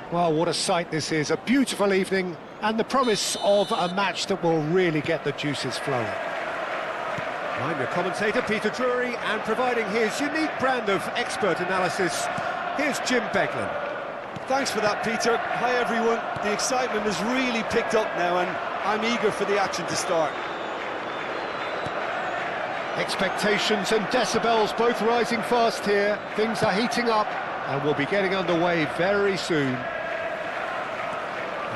Well, what a sight this is, a beautiful evening and the promise of a match that will really get the juices flowing. I'm your commentator, Peter Drury, and providing his unique brand of expert analysis, here's Jim Beglin. Thanks for that, Peter. Hi, everyone. The excitement has really picked up now, and I'm eager for the action to start. Expectations and decibels both rising fast here. Things are heating up, and we'll be getting underway very soon.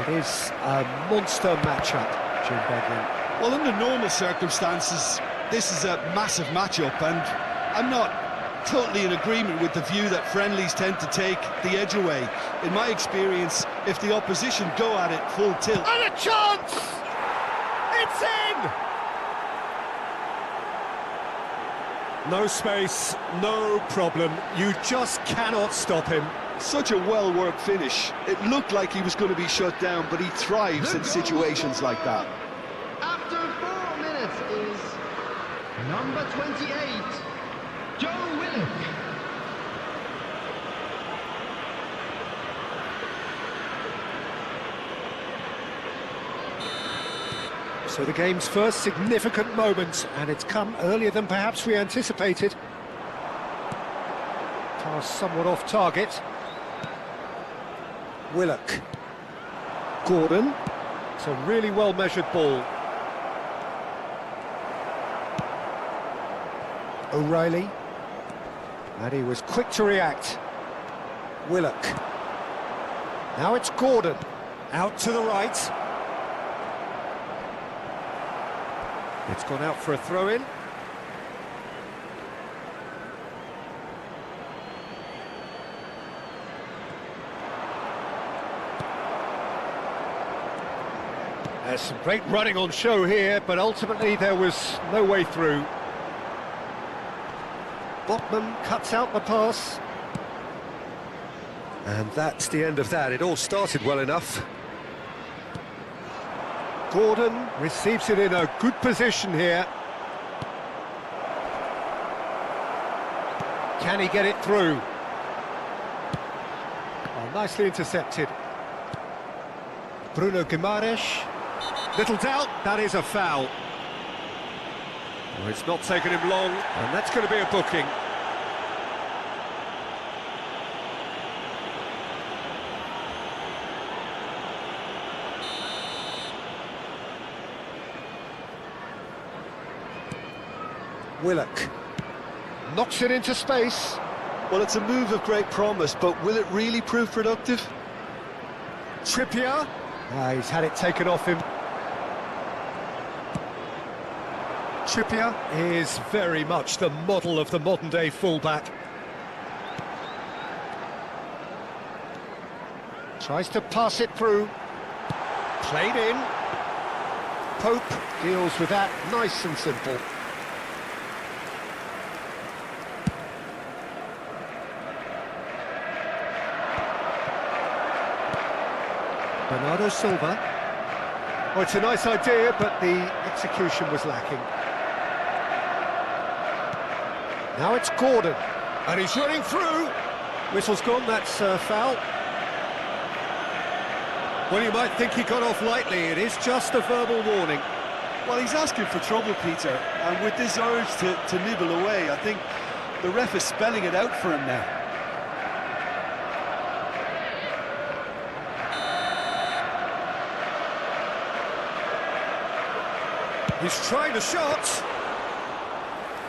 It is a monster matchup, Jim Beglin. Well, under normal circumstances, this is a massive matchup, and I'm not totally in agreement with the view that friendlies tend to take the edge away. In my experience, if the opposition go at it full tilt... And a chance! It's in! No space, no problem. You just cannot stop him. Such a well-worked finish. It looked like he was going to be shut down, but he thrives in situations like that. After 4 minutes is number 28, Joe Willock. So the game's first significant moment, and it's come earlier than perhaps we anticipated. Pass somewhat off target. Willock. Gordon. It's a really well-measured ball. O'Reilly. And he was quick to react. Willock. Now it's Gordon. Out to the right. It's gone out for a throw-in. There's some great running on show here, but ultimately there was no way through. Botman cuts out the pass. And that's the end of that. It all started well enough. Gordon receives it in a good position here. Can he get it through? Oh, nicely intercepted. Bruno Guimaraes. Little doubt, that is a foul. Well, it's not taken him long, and that's going to be a booking. Willock knocks it into space. Well, it's a move of great promise, but will it really prove productive? Trippier. He's had it taken off him. Trippier is very much the model of the modern-day fullback. Tries to pass it through. Played in. Pope deals with that nice and simple. Bernardo Silva. Oh, it's a nice idea, but the execution was lacking. Now it's Gordon, and he's running through. Whistle's gone, that's a foul. Well, you might think he got off lightly, it is just a verbal warning. Well, he's asking for trouble, Peter, and with this urge to nibble away, I think the ref is spelling it out for him now. He's trying the shot.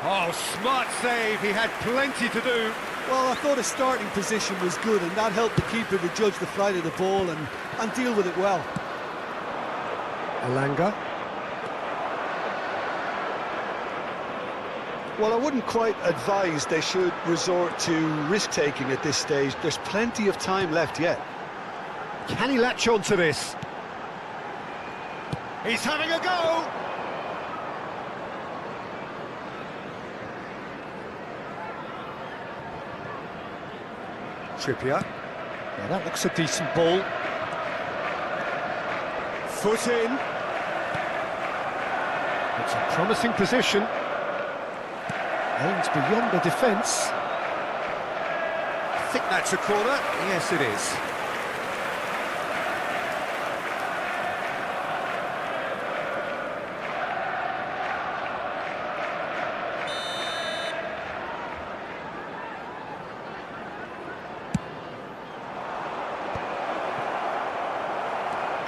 Oh, smart save, he had plenty to do. Well, I thought his starting position was good, and that helped the keeper to judge the flight of the ball and deal with it well. Alanga. Well, I wouldn't quite advise they should resort to risk-taking at this stage. There's plenty of time left yet. Can he latch on to this? He's having a go! Trippier. Now that looks a decent ball. Foot in. It's a promising position. Aims beyond the defence. I think that's a corner. Yes, it is.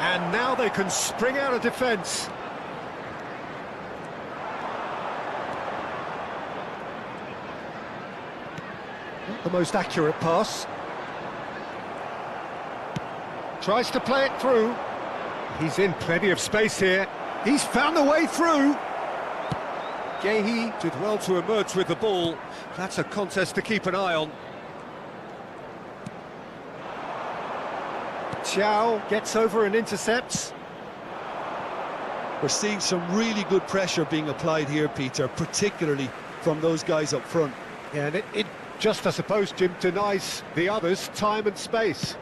And now they can spring out of defence. Not the most accurate pass. Tries to play it through. He's in plenty of space here. He's found the way through. Gehi did well to emerge with the ball. That's a contest to keep an eye on. Chow gets over and intercepts. We're seeing some really good pressure being applied here, Peter, particularly from those guys up front. Yeah, and it just, I suppose, Jim, denies the others time and space.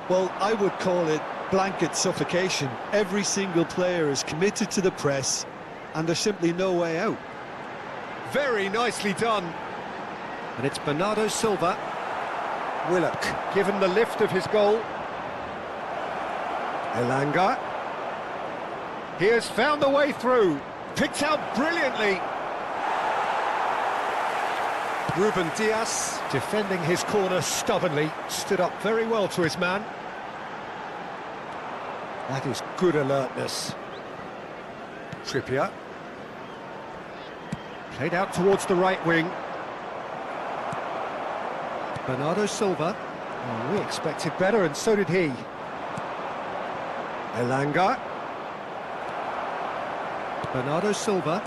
Well, I would call it blanket suffocation. Every single player is committed to the press, and there's simply no way out. Very nicely done. And it's Bernardo Silva. Willock, given the lift of his goal. Elanga. He has found the way through. Picked out brilliantly. Ruben Dias, defending his corner stubbornly, stood up very well to his man. That is good alertness. Trippier. Played out towards the right wing. Bernardo Silva. Oh, we expected better, and so did he. Elanga. Bernardo Silva.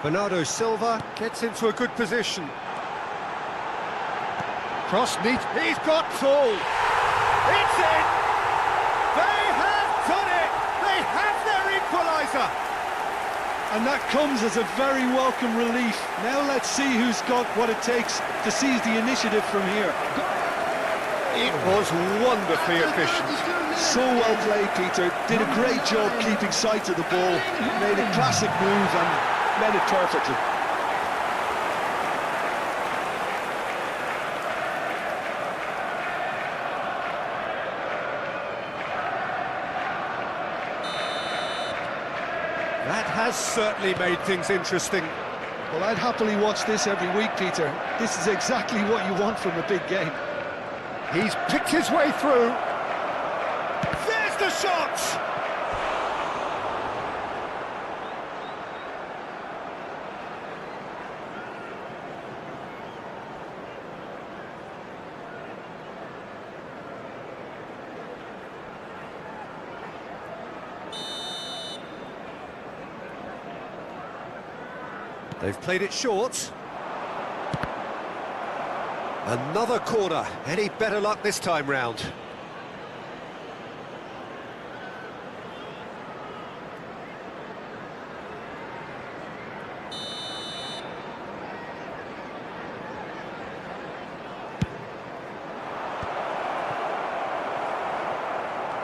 Bernardo Silva gets into a good position. Cross neat. He's got Tool. It's in! They have done it! They have their equaliser! And that comes as a very welcome relief. Now let's see who's got what it takes to seize the initiative from here. It was wonderfully efficient. So well played, Peter. Did a great job keeping sight of the ball. Made a classic move and made it perfectly. That has certainly made things interesting. Well, I'd happily watch this every week, Peter. This is exactly what you want from a big game. He's picked his way through. There's the shot! They've played it short. Another corner. Any better luck this time round?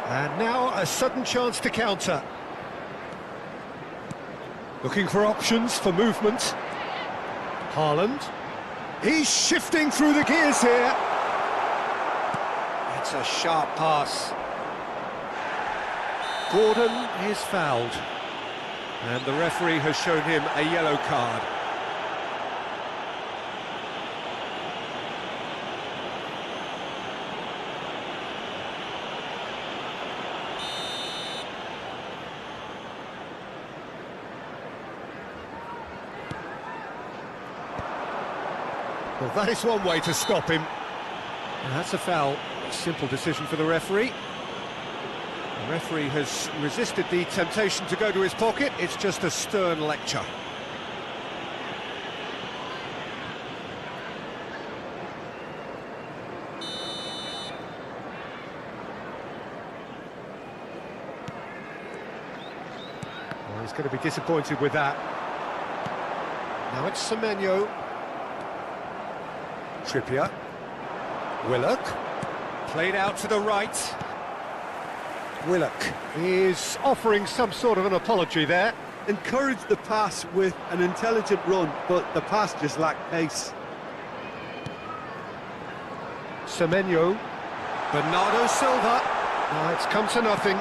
And now a sudden chance to counter. Looking for options for movement. Haaland. He's shifting through the gears here. It's a sharp pass. Gordon is fouled. And the referee has shown him a yellow card. Well, that is one way to stop him. And that's a foul. A simple decision for the referee. The referee has resisted the temptation to go to his pocket. It's just a stern lecture. Well, he's going to be disappointed with that. Now it's Semenyo. Trippier. Willock. Played out to the right. Willock is offering some sort of an apology there. Encouraged the pass with an intelligent run, but the pass just lacked pace. Semenyo. Bernardo Silva. Oh, it's come to nothing.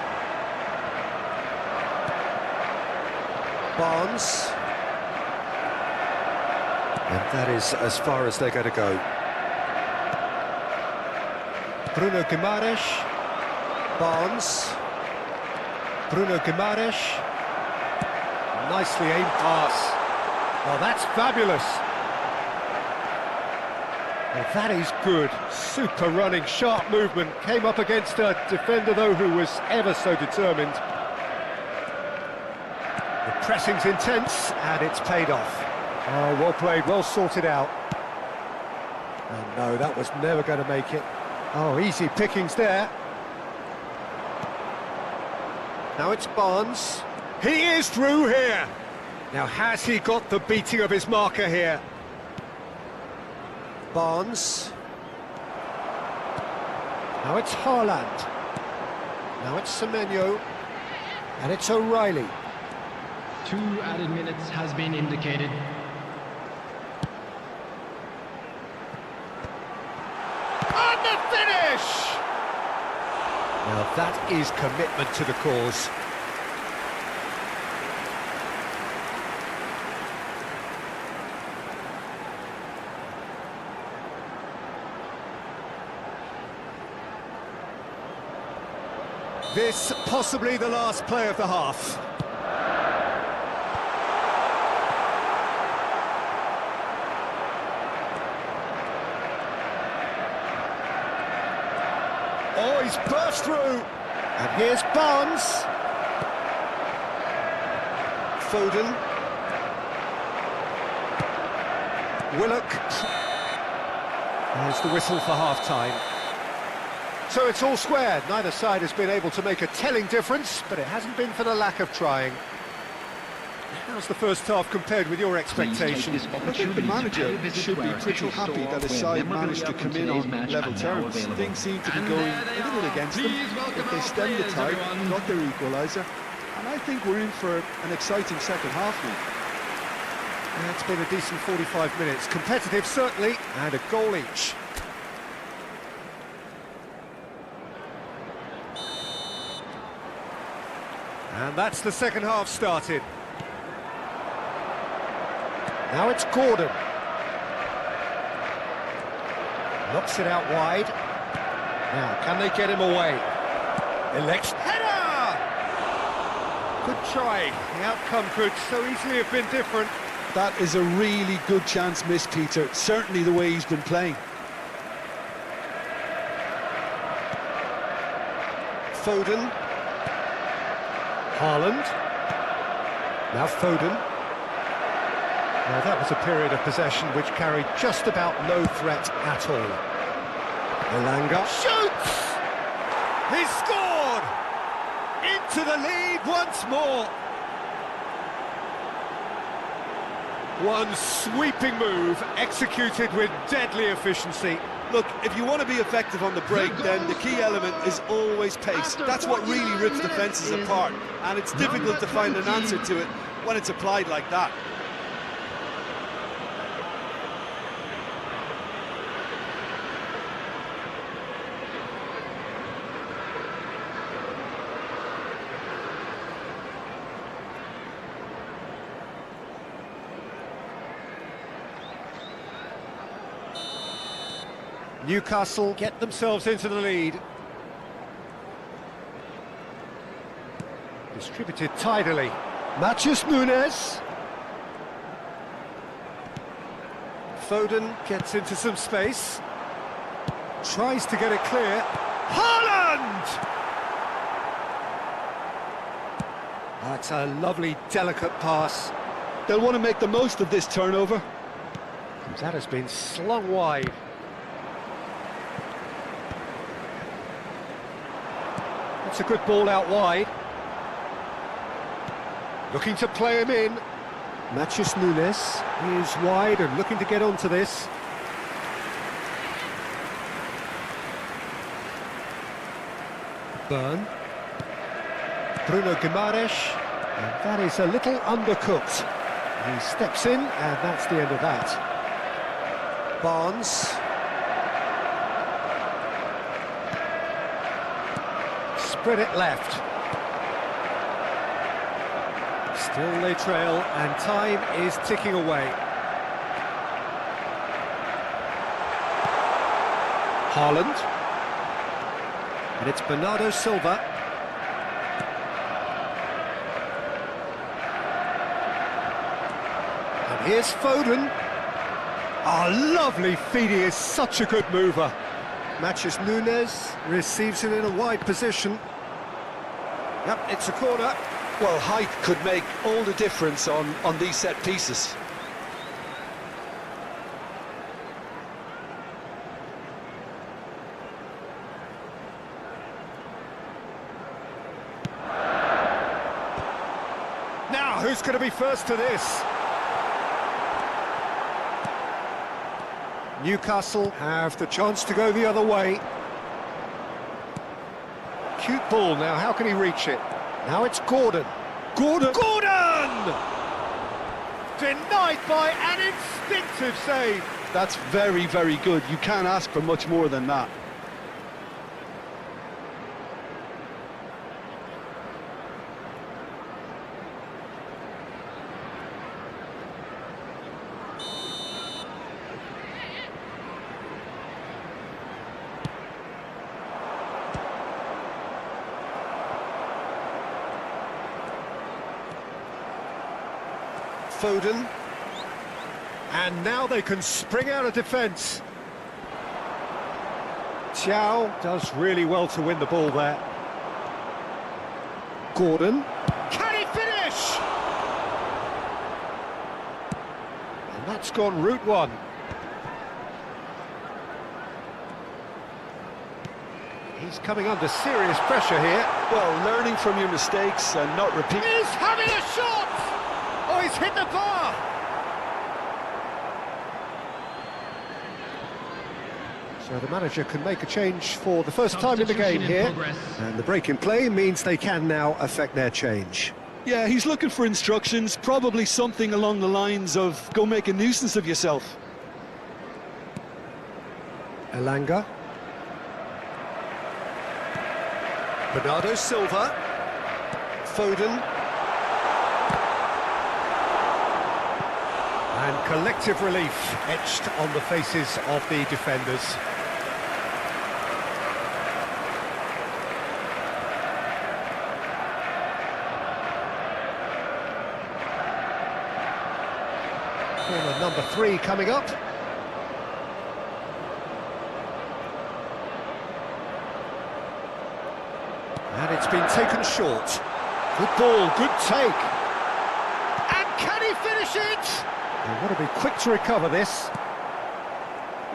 Barnes. And that is as far as they're going to go. Bruno Guimaraes. Barnes. Bruno Guimaraes. Nicely aimed pass. Oh, that's fabulous. Well, that is good. Super running, sharp movement. Came up against a defender, though, who was ever so determined. The pressing's intense, and it's paid off. Oh, well played, well sorted out. And no, that was never going to make it. Oh, easy pickings there. Now it's Barnes. He is through here. Now, has he got the beating of his marker here? Barnes. Now it's Haaland. Now it's Semenyo. And it's O'Reilly. 2 added minutes has been indicated. And the finish! Now that is commitment to the cause. This possibly the last play of the half. Oh, he's burst through. And here's Barnes. Foden. Willock. There's the whistle for half-time. So it's all squared. Neither side has been able to make a telling difference, but it hasn't been for the lack of trying. How's the first half compared with your expectations? I think the manager should be pretty happy that his side managed to come in on level terms. Things seem to be going a little against them, but they stemmed the tide, got their equaliser, and I think we're in for an exciting second half now. Yeah, it's been a decent 45 minutes. Competitive, certainly, and a goal each. And that's the second half started. Now it's Gordon. Knocks it out wide. Now, can they get him away? Elects header! Good try. The outcome could so easily have been different. That is a really good chance missed, Peter. Certainly the way he's been playing. Foden. Haaland. Now Foden. Now that was a period of possession which carried just about no threat at all. Elanga shoots! He's scored! Into the lead once more! One sweeping move executed with deadly efficiency. Look, if you want to be effective on the break, then the key element is always pace. That's what really rips defences apart, and it's difficult to find an answer to it when it's applied like that. Newcastle get themselves into the lead. Distributed tidily. Matheus Nunes. Foden gets into some space. Tries to get it clear. Haaland! That's a lovely, delicate pass. They'll want to make the most of this turnover. That has been slung wide. That's a good ball out wide. Looking to play him in. Matheus Nunes is wide and looking to get onto this. Burn. Bruno Guimaraes. And that is a little undercooked. He steps in, and that's the end of that. Barnes. Spread it left. Still they trail, and time is ticking away. Haaland. And it's Bernardo Silva. And here's Foden. Oh, lovely feed, he is such a good mover. Matches Nunes, receives it in a wide position. Yep, it's a corner. Well, height could make all the difference on these set pieces. Now, who's going to be first to this? Newcastle have the chance to go the other way. Cute ball now, how can he reach it? Now it's Gordon. Gordon! Denied by an instinctive save. That's very, very good. You can't ask for much more than that. Foden, and now they can spring out of defence. Thiaw does really well to win the ball there. Gordon, can he finish? And that's gone route one. He's coming under serious pressure here. Well, learning from your mistakes and not repeating. He's having a shot! Oh, he's hit the bar! So the manager can make a change for the first time in the game here. And the break in play means they can now affect their change. Yeah, he's looking for instructions, probably something along the lines of, go make a nuisance of yourself. Elanga. Bernardo Silva. Foden. And collective relief etched on the faces of the defenders. Corner number 3 coming up. And it's been taken short. Good ball, good take. And can he finish it? They've got to be quick to recover this.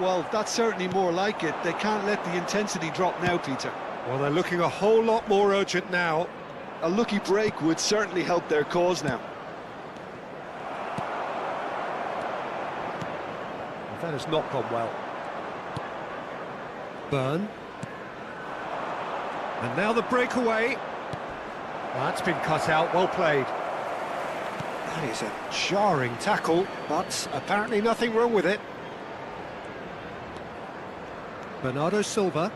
Well, that's certainly more like it. They can't let the intensity drop now, Peter. Well, they're looking a whole lot more urgent now. A lucky break would certainly help their cause now. That has not gone well. Burn. And now the breakaway. Well, that's been cut out, well played. That is a jarring tackle, but apparently nothing wrong with it. Bernardo Silva.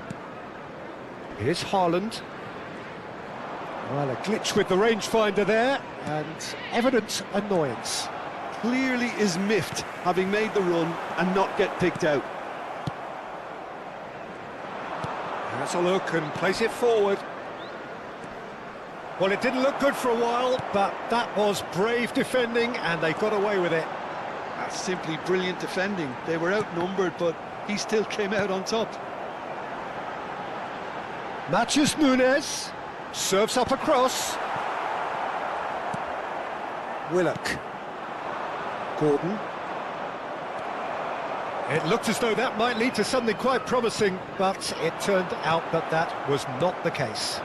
Here's Haaland. Well, a glitch with the rangefinder there, and evident annoyance. Clearly is miffed, having made the run and not get picked out. Has a look and place it forward. Well, it didn't look good for a while, but that was brave defending, and they got away with it. That's simply brilliant defending. They were outnumbered, but he still came out on top. Matches Nunes, serves up across. Willock. Gordon. It looked as though that might lead to something quite promising, but it turned out that that was not the case.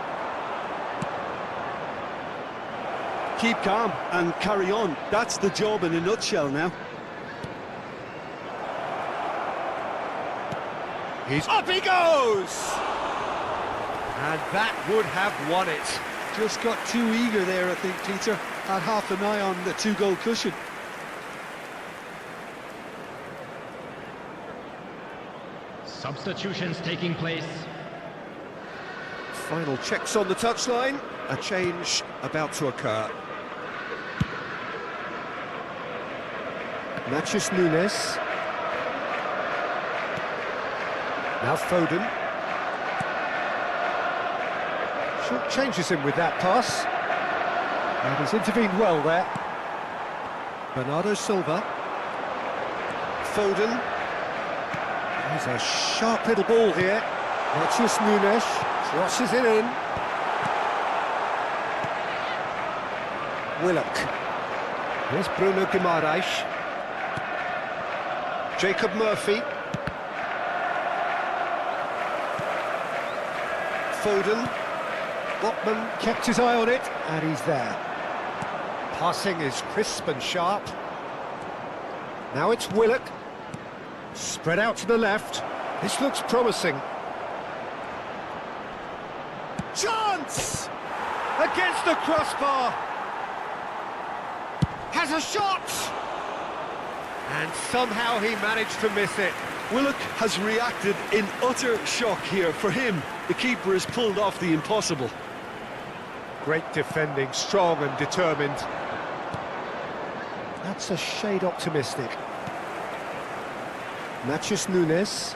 Keep calm and carry on. That's the job in a nutshell now. He's up he goes! And that would have won it. Just got too eager there, I think, Peter. Had half an eye on the 2-goal cushion. Substitutions taking place. Final checks on the touchline. A change about to occur. Matches Nunes. Now Foden. Short changes him with that pass. And he's intervened well there. Bernardo Silva. Foden. There's a sharp little ball here. Matheus Nunes crosses it in. Willock. Here's Bruno Guimaraes. Jacob Murphy. Foden. Botman kept his eye on it, and he's there. Passing is crisp and sharp. Now it's Willock. Spread out to the left. This looks promising. Chance! Against the crossbar. Has a shot! And somehow he managed to miss it. Willock has reacted in utter shock here. For him, the keeper has pulled off the impossible. Great defending, strong and determined. That's a shade optimistic. Matheus Nunes.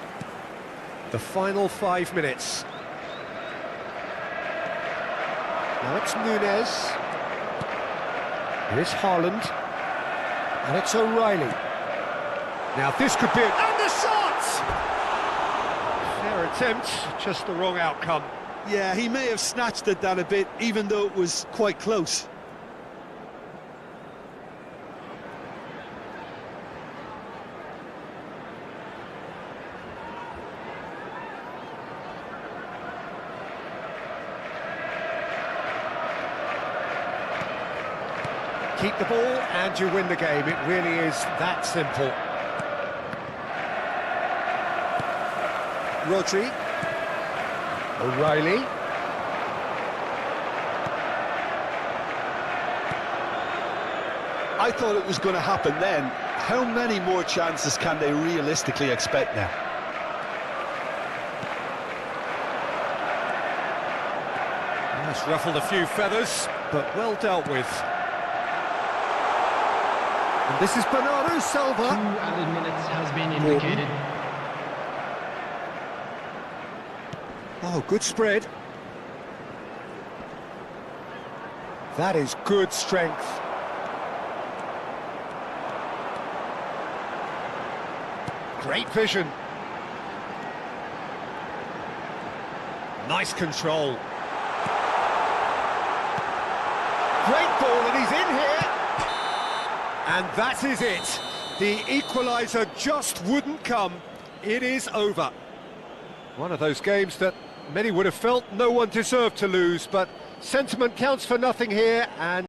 The final 5 minutes. Now it's Nunes. Here's Haaland. And it's O'Reilly. Now this could be it. And the shot! Fair attempt, just the wrong outcome. Yeah, he may have snatched at that a bit, even though it was quite close. Keep the ball and you win the game. It really is that simple. Rodri. O'Reilly. I thought it was going to happen then. How many more chances can they realistically expect now? That's ruffled a few feathers, but well dealt with. And this is Bernardo 2 Silva. added minutes has been indicated. Oh, good spread. That is good strength. Great vision. Nice control. Great ball, and he's in here. And that is it. The equaliser just wouldn't come. It is over. One of those games that many would have felt no one deserved to lose, but sentiment counts for nothing here, and